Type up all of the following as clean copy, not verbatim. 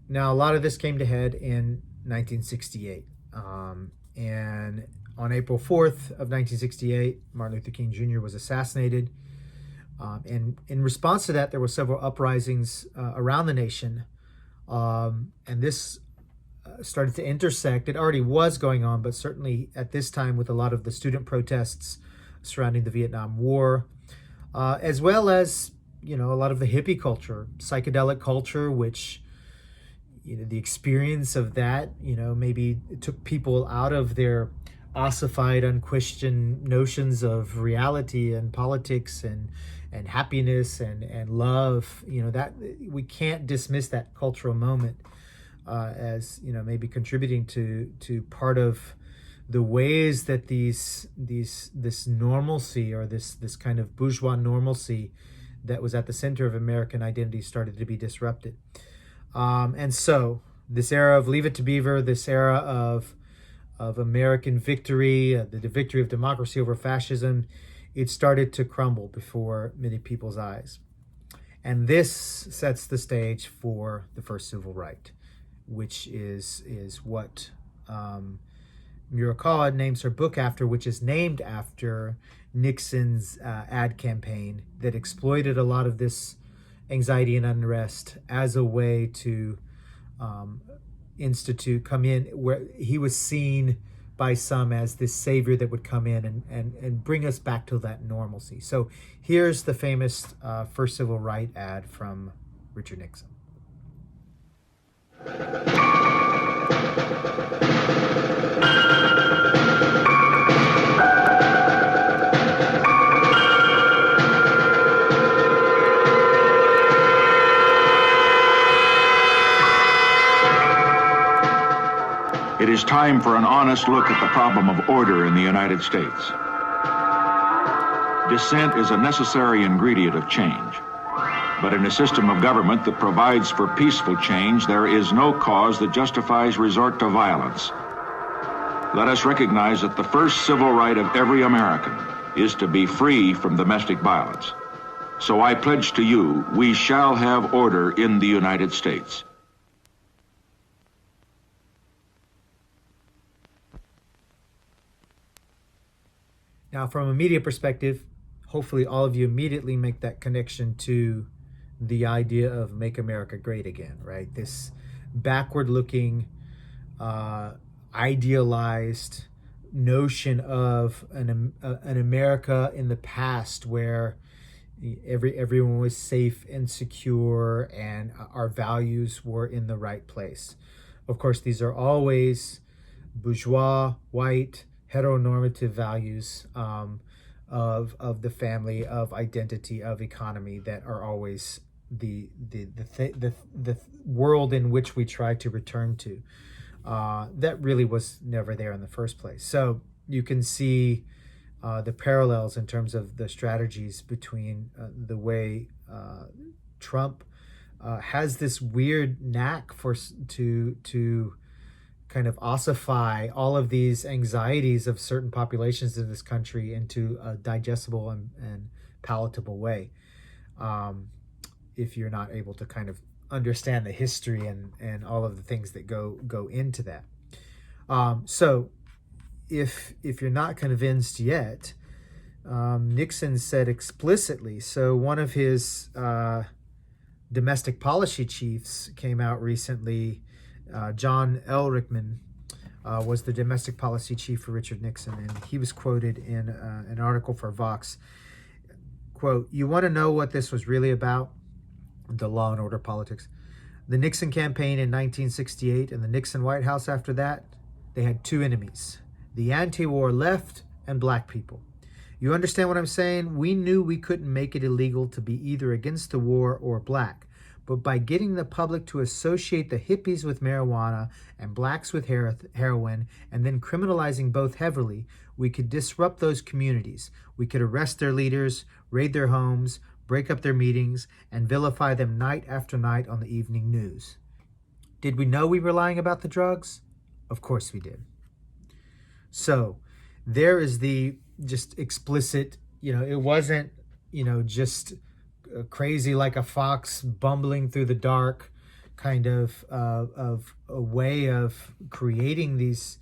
Now, a lot of this came to head in 1968. And on April 4th of 1968, Martin Luther King Jr. was assassinated. And in response to that, there were several uprisings around the nation. And this started to intersect. It already was going on, but certainly at this time with a lot of the student protests surrounding the Vietnam War, as well as, a lot of the hippie culture, psychedelic culture, which, the experience of that, maybe it took people out of their ossified, unquestioned notions of reality and politics and happiness and love. That we can't dismiss that cultural moment as maybe contributing to part of the ways that this normalcy, or this kind of bourgeois normalcy that was at the center of American identity, started to be disrupted. And so this era of Leave It to Beaver, this era of American victory, the victory of democracy over fascism, it started to crumble before many people's eyes. And this sets the stage for the first civil right, which is what Murakawa names her book after, which is named after Nixon's ad campaign that exploited a lot of this anxiety and unrest as a way to come in where he was seen by some as this savior that would come in and bring us back to that normalcy. So here's the famous first civil right ad from Richard Nixon. It is time for an honest look at the problem of order in the United States. Dissent is a necessary ingredient of change. But in a system of government that provides for peaceful change, there is no cause that justifies resort to violence. Let us recognize that the first civil right of every American is to be free from domestic violence. So I pledge to you, we shall have order in the United States. Now, from a media perspective, hopefully all of you immediately make that connection to the idea of Make America Great Again, right? This backward-looking, idealized notion of an America in the past where everyone was safe and secure and our values were in the right place. Of course, these are always bourgeois, white, heteronormative values of the family, of identity, of economy that are always the world in which we try to return to. That really was never there in the first place. So you can see the parallels in terms of the strategies between the way Trump has this weird knack to kind of ossify all of these anxieties of certain populations in this country into a digestible and palatable way. If you're not able to kind of understand the history and all of the things that go into that. So if you're not convinced yet, Nixon said explicitly, so one of his domestic policy chiefs came out recently. John Ehrlichman was the domestic policy chief for Richard Nixon, and he was quoted in an article for Vox. Quote, "You want to know what this was really about? The law and order politics. The Nixon campaign in 1968 and the Nixon White House after that, they had two enemies, the anti-war left and black people. You understand what I'm saying? We knew we couldn't make it illegal to be either against the war or black. But by getting the public to associate the hippies with marijuana and blacks with heroin, and then criminalizing both heavily, we could disrupt those communities. We could arrest their leaders, raid their homes, break up their meetings, and vilify them night after night on the evening news. Did we know we were lying about the drugs? Of course we did." So there is the just explicit, it wasn't, just crazy like a fox bumbling through the dark kind of a way of creating these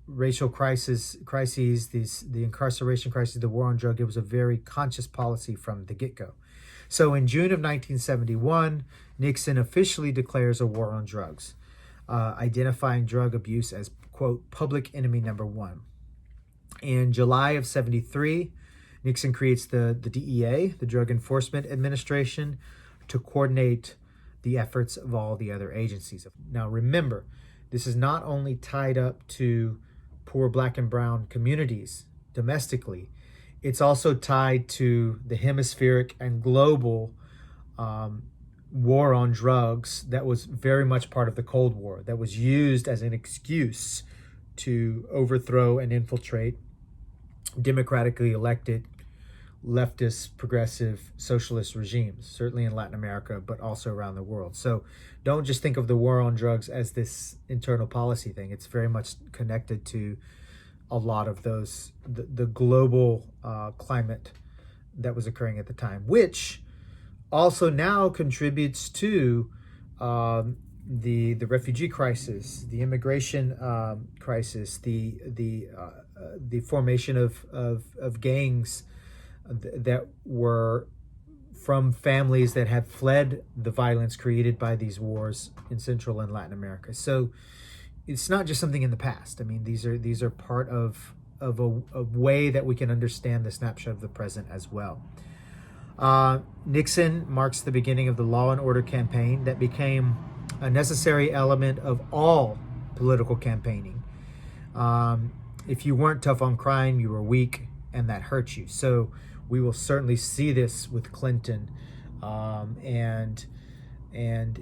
racial crises, the incarceration crisis, the war on drug. It was a very conscious policy from the get-go. So in June of 1971, Nixon officially declares a war on drugs, identifying drug abuse as, quote, public enemy number one. In July of 73, Nixon creates the DEA, the Drug Enforcement Administration, to coordinate the efforts of all the other agencies. Now remember, this is not only tied up to poor black and brown communities domestically, it's also tied to the hemispheric and global war on drugs that was very much part of the Cold War, that was used as an excuse to overthrow and infiltrate democratically elected leftist, progressive, socialist regimes, certainly in Latin America, but also around the world. So don't just think of the war on drugs as this internal policy thing. It's very much connected to a lot of the global climate that was occurring at the time, which also now contributes to the refugee crisis, the immigration crisis, the formation of gangs that were from families that had fled the violence created by these wars in Central and Latin America. So it's not just something in the past. I mean, these are part of a way that we can understand the snapshot of the present as well. Nixon marks the beginning of the Law and Order campaign that became a necessary element of all political campaigning. If you weren't tough on crime, you were weak, and that hurt you. So we will certainly see this with Clinton, and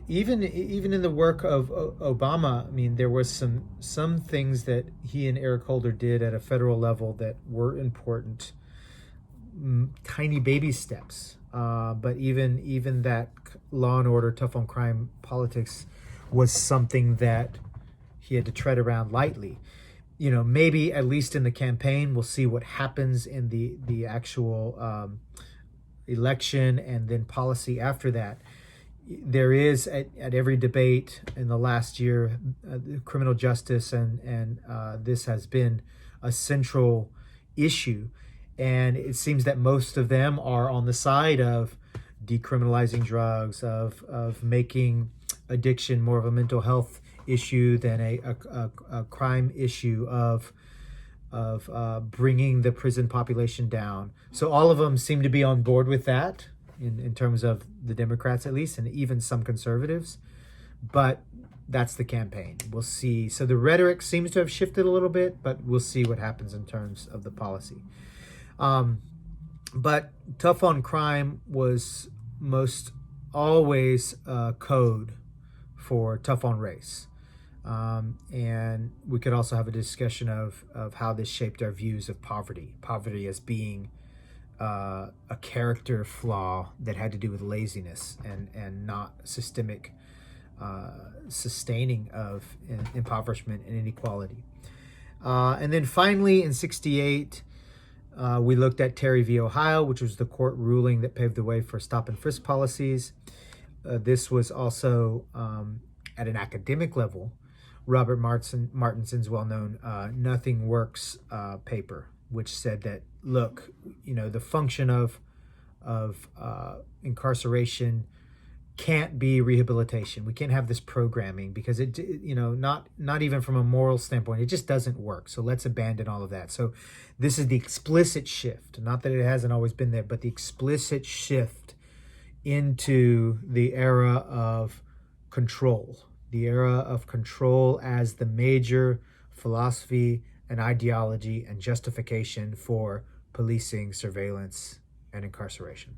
even in the work of Obama. I mean, there was some things that he and Eric Holder did at a federal level that were important, tiny baby steps. But even that law and order, tough on crime politics was something that he had to tread around lightly. You know, maybe at least in the campaign, we'll see what happens in the actual election and then policy after that. There is at every debate in the last year, criminal justice and this has been a central issue. And it seems that most of them are on the side of decriminalizing drugs, of making addiction more of a mental health issue than a crime issue, of bringing the prison population down. So all of them seem to be on board with that in terms of the Democrats at least, and even some conservatives. But that's the campaign. We'll see. So the rhetoric seems to have shifted a little bit, but we'll see what happens in terms of the policy. But tough on crime was most always code for tough on race. And we could also have a discussion of how this shaped our views of poverty as being a character flaw that had to do with laziness and not systemic sustaining of impoverishment and inequality. And then finally in 1968, we looked at Terry v. Ohio, which was the court ruling that paved the way for stop and frisk policies. This was also at an academic level, Robert Martinson's well-known Nothing Works paper, which said that, look, you know, the function of incarceration can't be rehabilitation. We can't have this programming because it, you know, not even from a moral standpoint, it just doesn't work. So let's abandon all of that. So this is the explicit shift, not that it hasn't always been there, but the explicit shift into the era of control, as the major philosophy and ideology and justification for policing, surveillance, and incarceration.